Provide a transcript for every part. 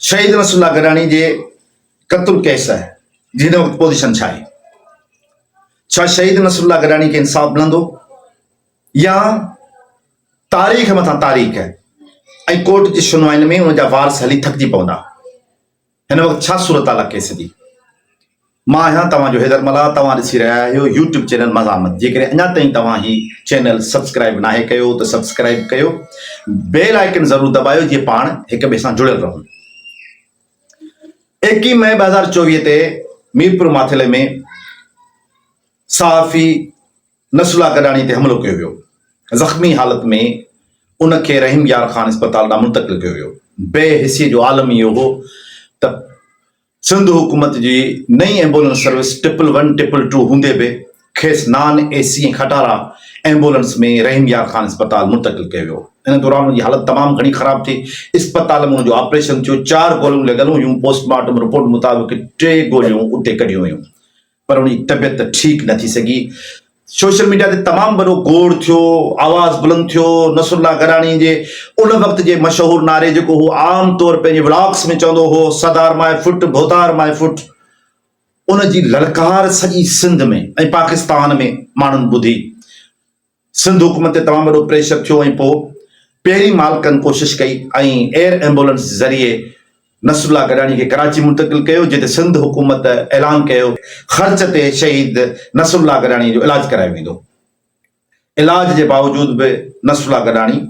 शहीद नसरुल्लाह गडानी जे क़त्ल केस है जिन वक्त पोजीशन छा आहे? छा शहीद नसरुल्लाह गडानी के इंसाफ मिलंदो या तारीख़ मथां तारीख़ ऐं कोर्ट जी सुनवाईनि में उन जा वारस हली थकिजी पवंदा? हिन वक़्तु छा सूरत हाल आहे केस जी? मां आहियां तव्हांजो हैदर मला, तव्हां ॾिसी रहिया आहियो यूट्यूब चैनल मज़ामत। जेकॾहिं अञा ताईं तव्हां ही चैनल सब्सक्राइब नाहे कयो त सब्सक्राइब कयो, बेल आइकन ज़रूरु दॿायो जीअं पाण हिक ॿिए सां जुड़ियल रहूं। 21 मई 2024 ते मीरपुर माथिले में सहाफ़ी नसरुल्लाह गडानी ते हमलो कयो वियो। ज़ख़्मी हालत में उनखे रहीम यार ख़ान अस्पताल ॾांहुं मुंतक़िल कयो वियो। बेहिसी जो आलम इहो हो त सिंध हुकूमत जी नई एम्बुलेंस सर्विस 111 222 हूंदे बि खेसि नॉन AC ऐं खटारा एम्बुलेंस में रहीम यार ख़ान अस्पताल मुंतक़िल कयो वियो। इन दौरान उनजी हालत तमामु घणी ख़राब थी। अस्पताल में उनजो ऑपरेशन थियो, 4 गोलियूं लॻल हुयूं। पोस्टमार्टम रिपोर्ट मुताबिक़ 3 गोलियूं उते कढियूं हुयूं, पर उनजी तबियत ठीक न थी सघी। सोशल मीडिया ते तमामु वॾो गोड़ थियो, आवाज़ बुलंद थियो नसरुल्लाह गडानी जे उन वक़्त जे मशहूर नारे जेको हो आम तौर पंहिंजे व्लॉग्स में चवंदो हो, सदार माए फुट भोतार माए फुट। उन जी ललकार सॼी सिंध में ऐं पाकिस्तान में माण्हुनि ॿुधी। सिंध हुकूमत ते तमामु वॾो प्रेशर थियो ऐं पोइ पहिरीं मालिकनि कोशिशि कई ऐं एयर एम्बुलेंस ज़रिए नसरुल्लाह गडानी के कराची मुंतक़िल कयो, जिते सिंध हुकूमत ऐलान कयो ख़र्च ते शहीद नसरुल्लाह गडानी जो इलाज करायो वेंदो। इलाज जे बावजूद भी नसरुल्लाह गडानी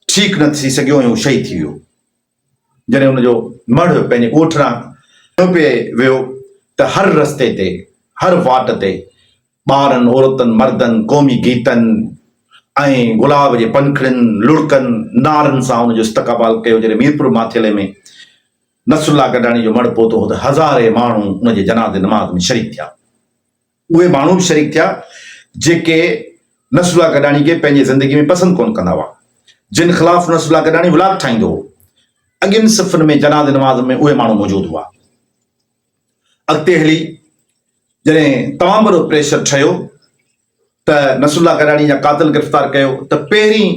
ठीक न थी सघियो ऐं शहीद थी वियो। जॾहिं हुनजो मढ़ पंहिंजे ॻोठरां पे वियो त हर रस्ते ते, हर वाट ते ॿारनि, औरतनि, मर्दनि क़ौमी गीतनि ऐं गुलाब जे पंखड़ियुनि, लुड़कनि, नारनि सां हुनजो इस्तक़बाल कयो। जॾहिं मीरपुर माथिले में नसरुल्लाह गडानी जो मढ़ पहुतो हो त हज़ारे माण्हू उनजे जनाज़े नमाज़ में शरीक थिया। उहे माण्हू बि शरीक थिया जेके नसरुल्लाह गडानी खे पंहिंजे ज़िंदगी में पसंदि कोन कंदा हुआ, जिन ख़िलाफ़ नसरुल्लाह गडानी व्लॉग ठाहींदो हो। अॻियुनि सफ़नि में जनाज़े नमाज़ में उहे माण्हू मौजूदु हुआ। अॻिते हली जॾहिं तमामु वॾो प्रेशर ठहियो त नसरुल्लाह गडानी जा क़ातिल गिरफ़्तार कयो त पहिरीं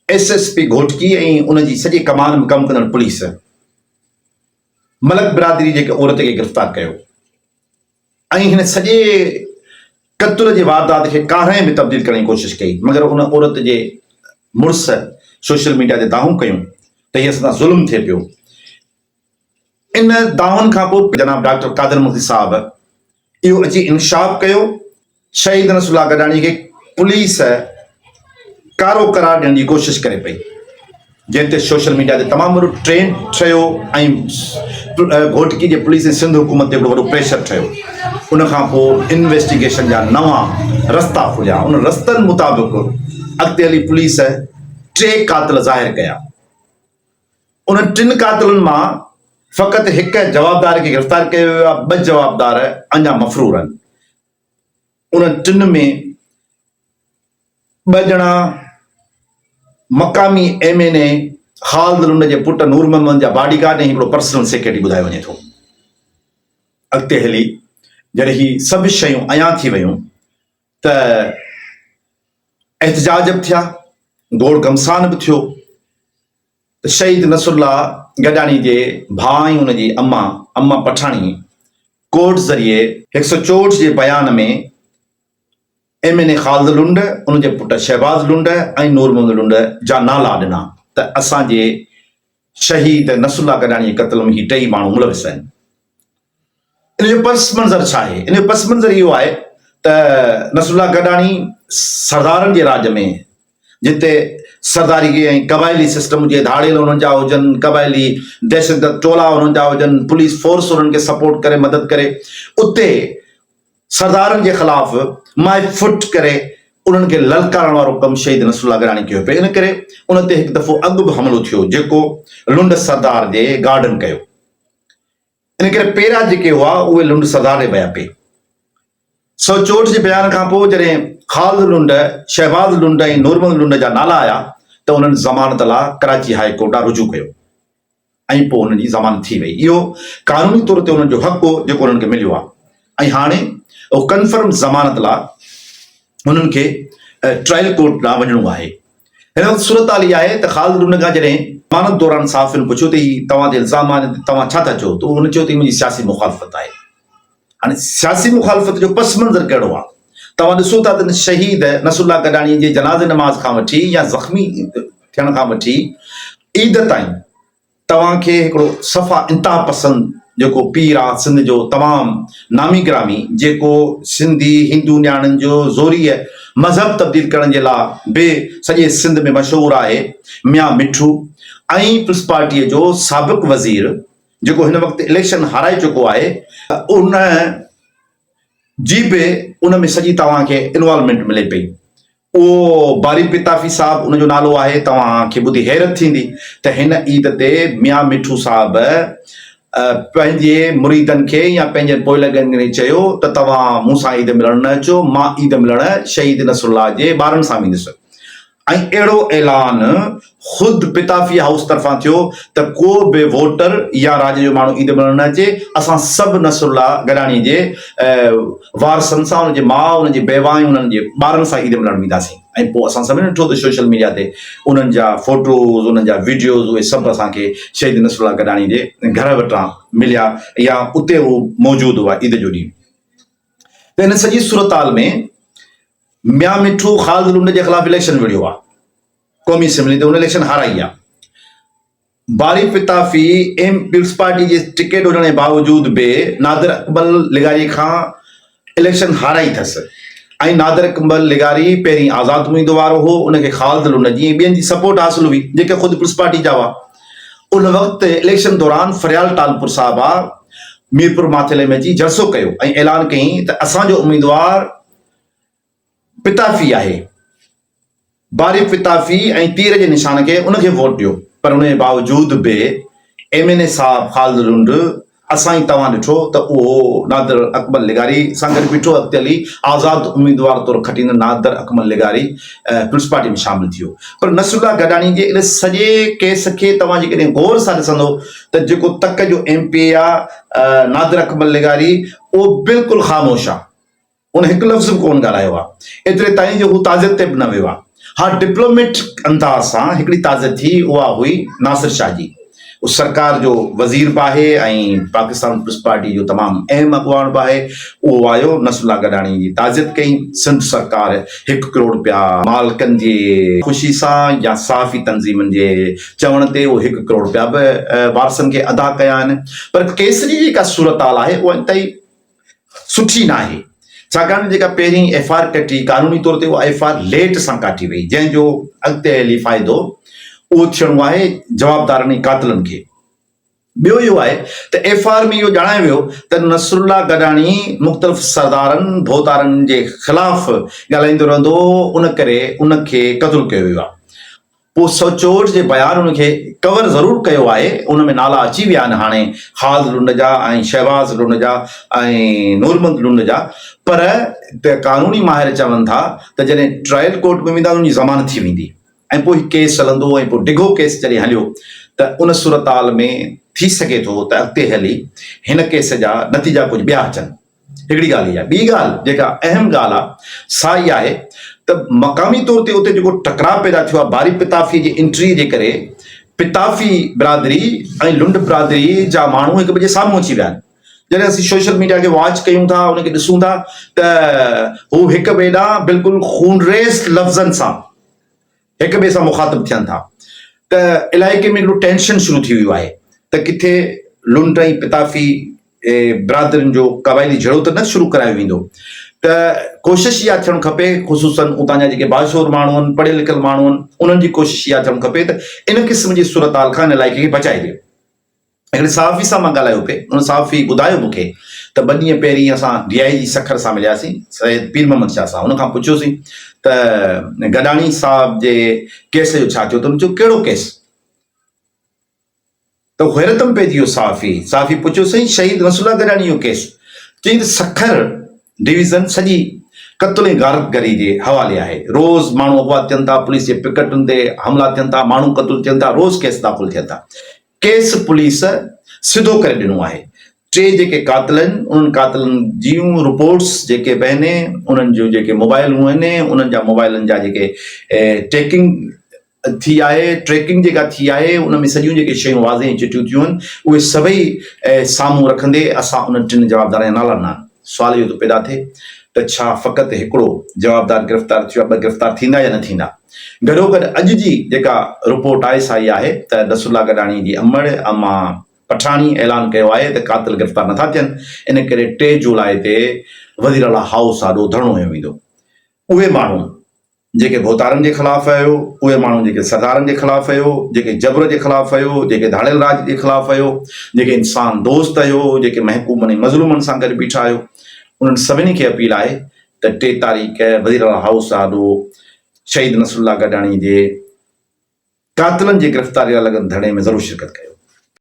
SSP घोटकी ऐं उनजी सॼी कमान में कमु कंदड़ पुलिस मलक बिरादरी जेके औरत खे गिरफ़्तार कयो ऐं हिन सॼे क़त्ल जे वारदात खे कारे में तब्दील करण जी कोशिशि कई, मगर उन औरत जे मुड़ुस सोशल मीडिया ते दावूं कयूं त हीअ असां ज़ुल्म थिए पियो। इन दावनि खां पोइ जनाब डॉक्टर कादिर मुफ़्ती साहब इहो अची इंकशाफ कयो शहीद नसरुल्लाह गडानी खे पुलिस कारो करार ॾियण जी कोशिशि करे पई, जंहिं ते सोशल मीडिया ते तमामु वॾो ट्रेंड ठहियो ऐं घोटकी जे पुलिस ऐं सिंध हुकूमत ते वॾो प्रेशर ठहियो। उन खां पोइ इन्वेस्टिगेशन जा नवां रस्ता खुलिया। उन रस्तनि मुताबिक़ अॻिते हली पुलिस 3 क़ातिल ज़ाहिर कया। उन 3 क़ातिलनि मां फ़क़ति हिक जवाबदार खे गिरफ़्तार कयो वियो आहे, 2 जवाबदार अञा मफ़रूर आहिनि। उन 3 में 2 ॼणा मक़ामी MNA ख़ालिद लुंड जे पुट नूर मोहम्मद जा बॉडीगार्ड ऐं हिकिड़ो पर्सनल सेक्रेटरी ॿुधायो वञे थो। अॻिते हली जॾहिं ही सभु शयूं अयां थी वियूं त एहतजाज बि थिया, गोड़ गमसान बि थियो त शहीद नसरुल्लाह गडानी जे भाउ ऐं उनजी अम्मा पठाणी कोर्ट ज़रिए 164 जे बयान में MNA ख़ालिद लुंड, उनजे पुट शहबाज़ लुंड ऐं नूर मोहम्मद लुंड जा नाला ॾिना त असांजे शहीद नसरुल्लाह गडानी जे क़त्ल में ही 3 माण्हू मुलविस आहिनि। इन जो पस मंज़र छा आहे? इन जो पस मंज़र इहो आहे त नसरुल्लाह गडानी सरदारनि जे राज में, जिते सरदारी ऐं क़बाइली सिस्टम हुजे, धाड़ेल उन्हनि जा हुजनि, क़बाइली दहशतगर्द टोला उन्हनि जा हुजनि, पुलिस फोर्स उन्हनि खे सपोर्ट करे, मदद करे, उते सरदारनि जे ख़िलाफ़ माए फुट करे उन्हनि खे ललकारण वारो कमु शहीद नसरुल्लाह गडानी कयो पियो। इन करे उन ते हिकु दफ़ो अॻु बि हमलो थियो जेको लुंड सरदार जे गार्डन कयो। इन करे पहिरियां जेके हुआ उहे लुंड सरदार ॾे विया पिए। 164 जे बयान खां पोइ जॾहिं ख़ालिद लुंड, शहबाज़ लुंड ऐं नूर मोहम्मद लुंड जा नाला आया त उन्हनि ज़मानत लाइ कराची हाई कोर्ट ॾांहुं रुजू कयो ऐं पोइ उन्हनि जी ज़मानत थी वई। इहो क़ानूनी तौर ते उन्हनि जो हक़ हो जेको उन्हनि खे मिलियो आहे। ऐं हाणे उहो कन्फर्म ज़मानत लाइ उन्हनि खे ट्रायल कोर्ट ॾांहुं वञिणो आहे। हिन वक़्तु सूरत हाल इहा आहे त ख़ालिद लुंड खां जॾहिं ज़मानत दौरान साफ़िन पुछियो त ही तव्हां ते इल्ज़ाम आहिनि त तव्हां छा था चओ, त हुन चयो त मुंहिंजी सियासी मुखालफ़त आहे। हाणे सियासी मुखालफ़त जो पस मंज़र कहिड़ो आहे? तव्हां ॾिसो था त शहीद नसरुल्लाह गडाणी जे जनाज़े नमाज़ खां वठी या ज़ख़्मी थियण खां वठी ईद ताईं तव्हांखे हिकिड़ो सफ़ा इंतिहा पसंद जेको पीर आहे सिंध जो तमामु नामी ग्रामी, जेको सिंधी हिंदू न्याणियुनि जो ज़ोरी मज़हब तब्दील करण जे लाइ बि सॼे सिंध में मशहूरु आहे, मियां मिठू, ऐं पीपल्स पार्टीअ जो साबिक़ वज़ीर जेको हिन वक़्तु इलेक्शन हाराए चुको आहे, उन जी बि उन में सॼी तव्हांखे इन्वॉल्वमेंट मिले पई। उहो बारी पिताफ़ी साहब उनजो नालो आहे, तव्हांखे ॿुधी हैरत थींदी त हिन ईद ते मियां मिठू साहब पंहिंजे मुरीदनि खे या पंहिंजे पोइलगनि खे चयो त तव्हां मूंसां ईद मिलण न अचो, मां ईद मिलण शहीद नसरुल्लाह जे ॿारनि सां वेंदुसि। ऐं अहिड़ो ऐलान ख़ुदि पिताफ़ी हाउस तरफ़ां थियो त को बि वोटर या राज्य जो माण्हू ईद मिलण न अचे, असां सभु नसरुल्लाह गडाणी जे वारसनि सां, हुनजे माउ, हुनजी बेवायूं, हुननि जे ॿारनि सां ईद मिलण वेंदासीं। ऐं पोइ असां सभिनी ॾिठो त सोशल मीडिया ते उन्हनि जा फोटोज़, उन्हनि जा वीडियोज़, उहे सभु असांखे शहीद नसरुल्लाह गडाणी जे घर वटां मिलिया या उते उहो मौजूदु हुआ ईद जो ॾींहुं। त हिन सॼी सूरताल में मियां मिठू ख़ालिद लुंड जे ख़िलाफ़ इलेक्शन विढ़ियो आहे क़ौमी असेंबली ते, हुन इलेक्शन हाराई आहे। बारी पिताफ़ी पीपल्स पार्टी जे टिकट हुजण जे बावजूद बि नादिर अकमल लिगारी खां इलेक्शन हाराई अथसि। ऐं नादिर अकमल लिगारी पहिरीं आज़ाद उम्मीदवार हो, उनखे ख़ालिद लुंड जी ॿियनि जी सपोर्ट हासिल हुई जेके ख़ुदि पीपल्स पार्टी जा हुआ। उन वक़्तु इलेक्शन दौरान फरियाल टालपुर साहब आहे मीरपुर माथिले में अची जलसो कयो ऐं ऐलान कयईं त असांजो उम्मीदवार पिताफ़ी आहे, बारी पिताफ़ी, ऐं तीर जे निशान खे उनखे वोट ॾियो। पर उन जे बावजूद बि MNA साहब ख़ालिद लुंड असां ई तव्हां ॾिठो त उहो नादिर अकमल लिगारी सां गॾु बीठो, अॻिते हली आज़ाद उम्मीदवार तौरु खटींदड़ नादिर अकमल लिगारी पीपल्स पार्टी में शामिल थियो। पर नसरुल्लाह गडाणी जे इन सॼे केस खे तव्हां जेकॾहिं गौर सां ॾिसंदो त जेको तक जो MP आहे नादिर अकमल लिगारी, उहो बिल्कुलु ख़ामोश आहे, उन हिकु लफ़्ज़ बि कोन ॻाल्हायो आहे, एतिरे ताईं जो हू ताज़ियत ते बि न वियो आहे। हाँ, डिप्लोमेट अंदाज़ सां हिकिड़ी ताज़ियत थी, उहा हुई नासिर शाह जी, उहो सरकार जो वज़ीर बि आहे ऐं पाकिस्तान पीपल्स पार्टी जो तमामु अहम अॻवान बि आहे। उहो आयो नसरुल्लाह गडाणी जी ताज़ियत कई। सिंध सरकार 1 करोड़ रुपया मालिकनि जी ख़ुशी सां या साफ़ी तंज़ीमनि जे चवण ते उहो 1 करोड़ रुपया बि वारसनि खे अदा कया आहिनि। पर केस जी जेका सूरताल आहे उहा इंतई सुठी न आहे, छाकाणि जेका पहिरीं FIR कटी क़ानूनी तौर ते उहा FIR लेट सां काटी वई, जंहिंजो अॻिते हली फ़ाइदो उहो थियणो आहे जवाबदारनि ऐं कातिलनि खे। ॿियो इहो आहे त FIR में इहो ॼाणायो वियो त नसरुल्लाह गडाणी मुख़्तलिफ़ सरदारनि भोतारनि जे ख़िलाफ़ ॻाल्हाईंदो रहंदो, उन करे उनखे क़तलु कयो वियो आहे। पोइ 164 जे बयान उनखे कवर ज़रूरु कयो आहे, उन में नाला अची विया आहिनि हाणे ख़ालिद लुंड जा ऐं शहबाज़ लुंड जा ऐं नूरमंद लुंड जा। पर त क़ानूनी माहिर चवनि था त जॾहिं ट्रायल कोर्ट में वेंदा उनजी ज़मानत थी वेंदी ऐं पोइ केस हलंदो, ऐं पोइ डिघो केस जॾहिं हलियो त उन सूरताल में थी सघे थो त अॻिते हली हिन केस जा नतीजा कुझु ॿिया अचनि। हिकिड़ी ॻाल्हि इहा। ॿी ॻाल्हि जेका अहम ॻाल्हि आहे सा इहा आहे त मक़ामी तौर ते उते जेको टकराव पैदा थियो आहे बारी पिताफ़ी जी एंट्री जे करे, पिताफ़ी बिरादरी ऐं लुंड बिरादरी जा माण्हू हिक ॿिए जे साम्हूं अची विया आहिनि। जॾहिं असीं सोशल मीडिया खे वॉच कयूं था, उनखे ॾिसूं था त हू हिक ॿिए ॾांहुं बिल्कुलु खूनरेज़ लफ़्ज़नि सां हिक ॿिए सां मुखातिब थियनि था। त इलाइक़े में हिकिड़ो टेंशन शुरू थी वियो आहे त किथे लुंड ऐं पिताफ़ी बिरादरियुनि जो क़बाइली झड़ो त न शुरू करायो वेंदो। त कोशिशि इहा थियणु खपे, ख़ुसूसन उतां जा जेके बाशूर माण्हू आहिनि, पढ़ियल लिखियल माण्हू आहिनि, उन्हनि जी कोशिशि इहा थियणु खपे त इन क़िस्म जी सूरताल खां इन इलाइक़े खे बचाए ॾिए। हिकिड़े सहाफ़ी सां मां ॻाल्हायो पिए, उन सहाफ़ी ॿुधायो मूंखे त 2 ॾींहं पहिरीं असां DIG सखर सां मिलियासीं, सैयद पीर मोहम्मद शाह सां। उनखां पुछियोसीं त गडाणी साहब जे केस जो छा थियो, त हुन चयो कहिड़ो केस? त हैरत में पइजी वियो सहाफ़ी पुछियोसीं शहीद नसरुल्लाह गडाणी जो केस? चई त सखर डिवीज़न सॼी क़त्ल ऐं गारतगरी जे हवाले आहे। रोज़ माण्हू अगवा थियनि था, पुलिस जे पिकटुनि ते हमला थियनि था, माण्हू क़त्ल थियनि था, रोज़ केस दाख़िल थियनि था। केस पुलिस सिधो करे ॾिनो आहे। 3 जेके कातिल आहिनि, उन्हनि कातिलनि जूं रिपोर्ट्स जेके बि आहिनि, उन्हनि जूं जेके मोबाइलूं आहिनि, उन्हनि जा मोबाइलनि जा जेके टेकिंग थी आहे, ट्रैकिंग जेका थी आहे, उन में सॼियूं जेके शयूं वाज़े चिटियूं थियूं आहिनि, उहे सभई साम्हूं रखंदे असां उन टिनि जवाबदार जा नाला ॾिना। सुवाल इहो थो पैदा थिए त छा फ़क़ति हिकिड़ो जवाबदार गिरफ़्तार थियो आहे, ॿ गिरफ़्तार थींदा या न थींदा? गॾोगॾु अॼु जी जेका रिपोर्ट आहे सा इहा आहे त नसरुल्ला गडाणी जी अमड़ अमा पठाणी ऐलान कयो आहे त कातिल गिरफ़्तार नथा थियनि, इन करे 3 जुलाई ते वज़ीर आला हाउस आॾो धरणो हयो वेंदो। उहे माण्हू जेके भोतारनि जे ख़िलाफ़ आहियो, उहे माण्हू जेके सरदारनि जे ख़िलाफ़ आहियो, जेके जबर जे ख़िलाफ़ आहियो, जेके धाड़ियल राज जे ख़िलाफ़ आहियो, जेके इंसान दोस्त आहियो, जेके महकूमनि ऐं मज़लूमनि सां गॾु बीठा आहियो, उन्हनि सभिनी खे अपील आहे त 3 तारीख़ वज़ीर आला हाउस आॾो शहीद नसरुल्ला गडाणी जे कातिलनि जे गिरफ़्तारी लाइ लॻल धरणे में ज़रूरु शिरकत कयो।